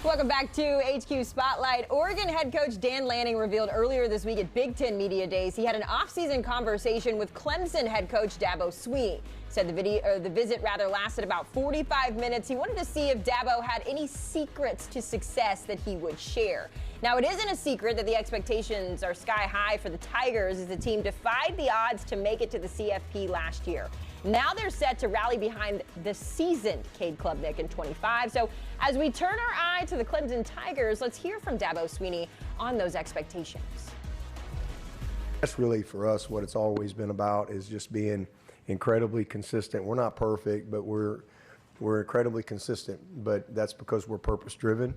Welcome back to HQ Spotlight. Oregon head coach Dan Lanning revealed earlier this week at Big Ten Media Days he had an offseason conversation with Clemson head coach Dabo Swinney. Said the visit lasted about 45 minutes. He wanted to see if Dabo had any secrets to success that he would share. Now, it isn't a secret that the expectations are sky high for the Tigers as the team defied the odds to make it to the CFP last year. Now they're set to rally behind the seasoned Cade Klubnik in 25. So as we turn our eye to the Clemson Tigers, let's hear from Dabo Swinney on those expectations. That's really for us what it's always been about, is just being incredibly consistent. We're not perfect, but we're incredibly consistent. But that's because we're purpose driven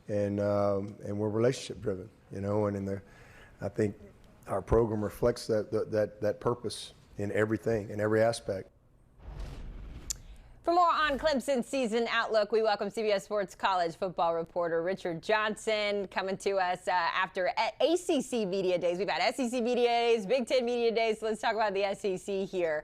and we're relationship driven, and I think our program reflects that purpose in everything, in every aspect. For more on Clemson's season outlook, we welcome CBS Sports college football reporter Richard Johnson coming to us after ACC Media Days. We've had SEC Media Days, Big Ten Media Days, so let's talk about the SEC here.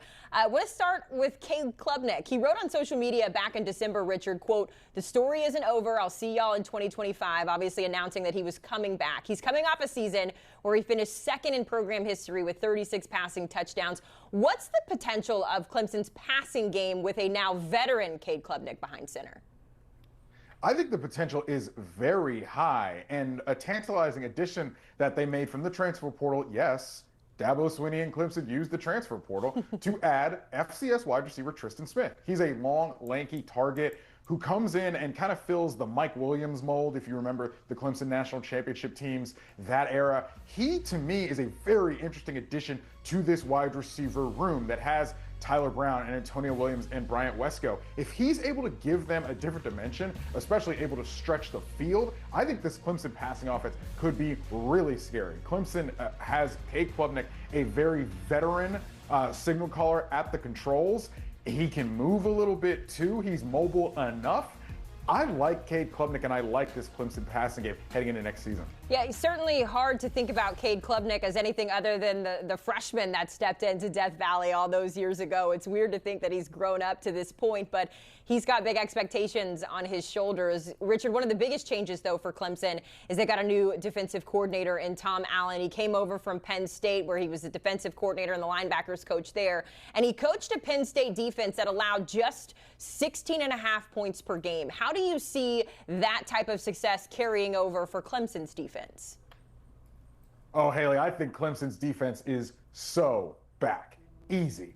Let's start with Cade Klubnik. He wrote on social media back in December, Richard, quote, "The story isn't over. I'll see y'all in 2025," obviously announcing that he was coming back. He's coming off a season where he finished second in program history with 36 passing touchdowns. What's the potential of Clemson's passing game with a now veteran Cade Klubnik behind center? I think the potential is very high, and a tantalizing addition that they made from the transfer portal. Yes, Dabo Swinney and Clemson used the transfer portal to add FCS wide receiver Tristan Smith. He's a long, lanky target who comes in and kind of fills the Mike Williams mold, if you remember the Clemson National Championship teams, that era. He, to me, is a very interesting addition to this wide receiver room that has Tyler Brown and Antonio Williams and Bryant Wesco. If he's able to give them a different dimension, especially able to stretch the field, I think this Clemson passing offense could be really scary. Clemson has Cade Klubnik, a very veteran signal caller at the controls. He can move a little bit too. He's mobile enough. I like Cade Klubnik, and I like this Clemson passing game heading into next season. Yeah, it's certainly hard to think about Cade Klubnik as anything other than the freshman that stepped into Death Valley all those years ago. It's weird to think that he's grown up to this point, but he's got big expectations on his shoulders. Richard, one of the biggest changes, though, for Clemson is they got a new defensive coordinator in Tom Allen. He came over from Penn State, where he was the defensive coordinator and the linebackers coach there, and he coached a Penn State defense that allowed just 16.5 points per game. How do you see that type of success carrying over for Clemson's defense? Oh, Haley, I think Clemson's defense is so back. Easy.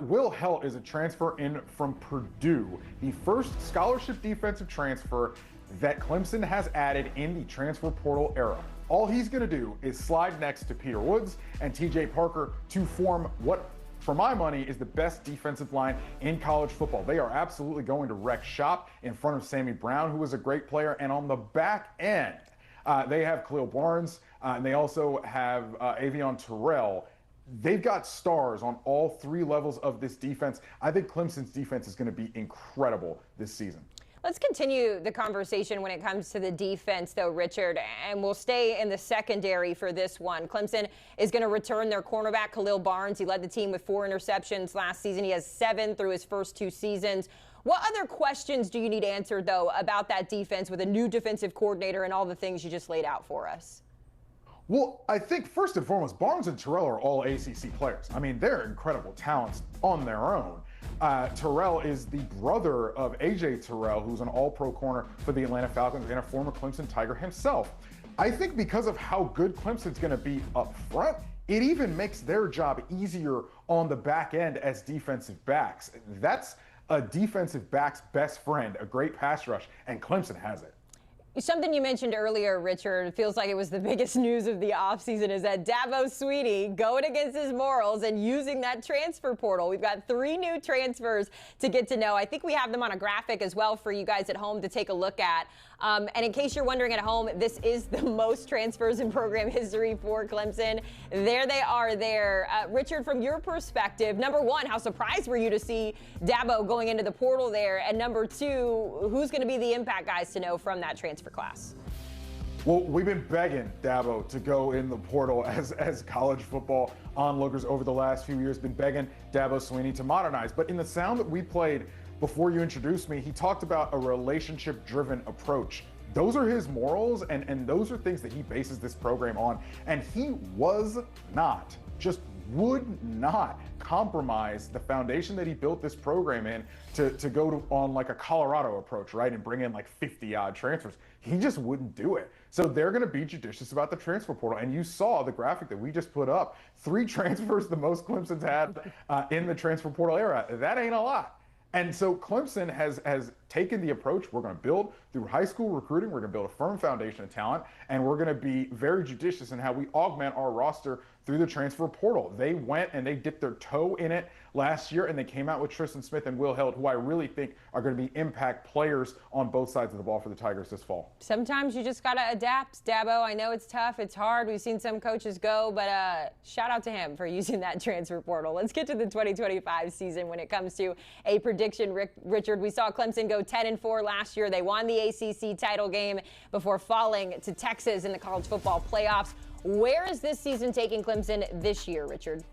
Will Helt is a transfer in from Purdue, the first scholarship defensive transfer that Clemson has added in the transfer portal era. All he's going to do is slide next to Peter Woods and TJ Parker to form what, for my money, is the best defensive line in college football. They are absolutely going to wreck shop in front of Sammy Brown, who is a great player. And on the back end, they have Khalil Barnes, and they also have Avion Terrell. They've got stars on all three levels of this defense. I think Clemson's defense is going to be incredible this season. Let's continue the conversation when it comes to the defense, though, Richard, and we'll stay in the secondary for this one. Clemson is going to return their cornerback, Khalil Barnes. He led the team with 4 interceptions last season. He has 7 through his first 2 seasons. What other questions do you need answered, though, about that defense with a new defensive coordinator and all the things you just laid out for us? Well, I think first and foremost, Barnes and Terrell are all ACC players. I mean, they're incredible talents on their own. Terrell is the brother of A.J. Terrell, who's an all-pro corner for the Atlanta Falcons and a former Clemson Tiger himself. I think because of how good Clemson's going to be up front, it even makes their job easier on the back end as defensive backs. That's a defensive back's best friend, a great pass rush, and Clemson has it. Something you mentioned earlier, Richard, feels like it was the biggest news of the offseason, is that Dabo Swinney going against his morals and using that transfer portal. We've got 3 new transfers to get to know. I think we have them on a graphic as well for you guys at home to take a look at. And in case you're wondering at home, this is the most transfers in program history for Clemson. There they are there. Richard, from your perspective, number one, how surprised were you to see Dabo going into the portal there? And number 2, who's going to be the impact guys to know from that transfer class? Well, we've been begging Dabo to go in the portal as college football onlookers over the last few years, been begging Dabo Swinney to modernize. But in the sound that we played before you introduced me, he talked about a relationship-driven approach Those are his morals, and those are things that he bases this program on. And he was not, just would not compromise the foundation that he built this program in to go on like a Colorado approach, right? And bring in like 50-odd transfers. He just wouldn't do it. So they're going to be judicious about the transfer portal. And you saw the graphic that we just put up. 3 transfers, the most Clemson's had in the transfer portal era. That ain't a lot. And so Clemson has taken the approach, we're going to build through high school recruiting, we're going to build a firm foundation of talent, and we're going to be very judicious in how we augment our roster through the transfer portal. They went and they dipped their toe in it last year, and they came out with Tristan Smith and Will Held, who I really think are going to be impact players on both sides of the ball for the Tigers this fall. Sometimes you just got to adapt, Dabo. I know it's tough, it's hard. We've seen some coaches go, but shout out to him for using that transfer portal. Let's get to the 2025 season when it comes to a prediction, Richard. We saw Clemson go 10-4 last year. They won the ACC title game before falling to Texas in the college football playoffs. Where is this season taking Clemson this year, Richard?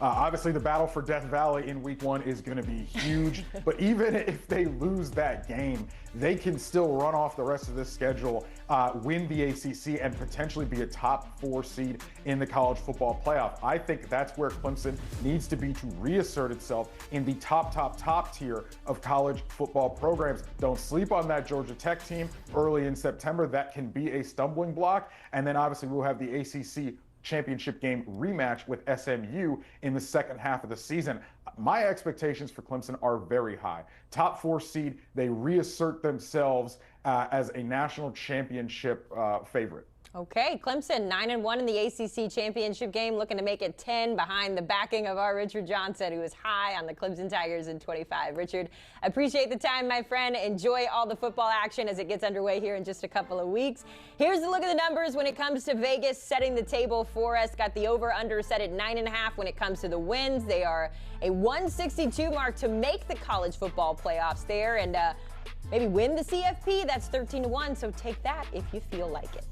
Obviously, the battle for Death Valley in week 1 is going to be huge. But even if they lose that game, they can still run off the rest of this schedule, win the ACC, and potentially be a top 4 seed in the college football playoff. I think that's where Clemson needs to be to reassert itself in the top tier of college football programs. Don't sleep on that Georgia Tech team early in September. That can be a stumbling block. And then obviously we'll have the ACC championship game rematch with SMU in the second half of the season. My expectations for Clemson are very high. Top 4 seed, they reassert themselves as a national championship favorite. Okay, Clemson 9-1 in the ACC championship game, looking to make it 10 behind the backing of our Richard Johnson, who is high on the Clemson Tigers in 25. Richard, appreciate the time, my friend. Enjoy all the football action as it gets underway here in just a couple of weeks. Here's a look at the numbers when it comes to Vegas, setting the table for us. Got the over-under set at 9.5 when it comes to the wins. They are a 162 mark to make the college football playoffs there and maybe win the CFP. That's 13-1, so take that if you feel like it.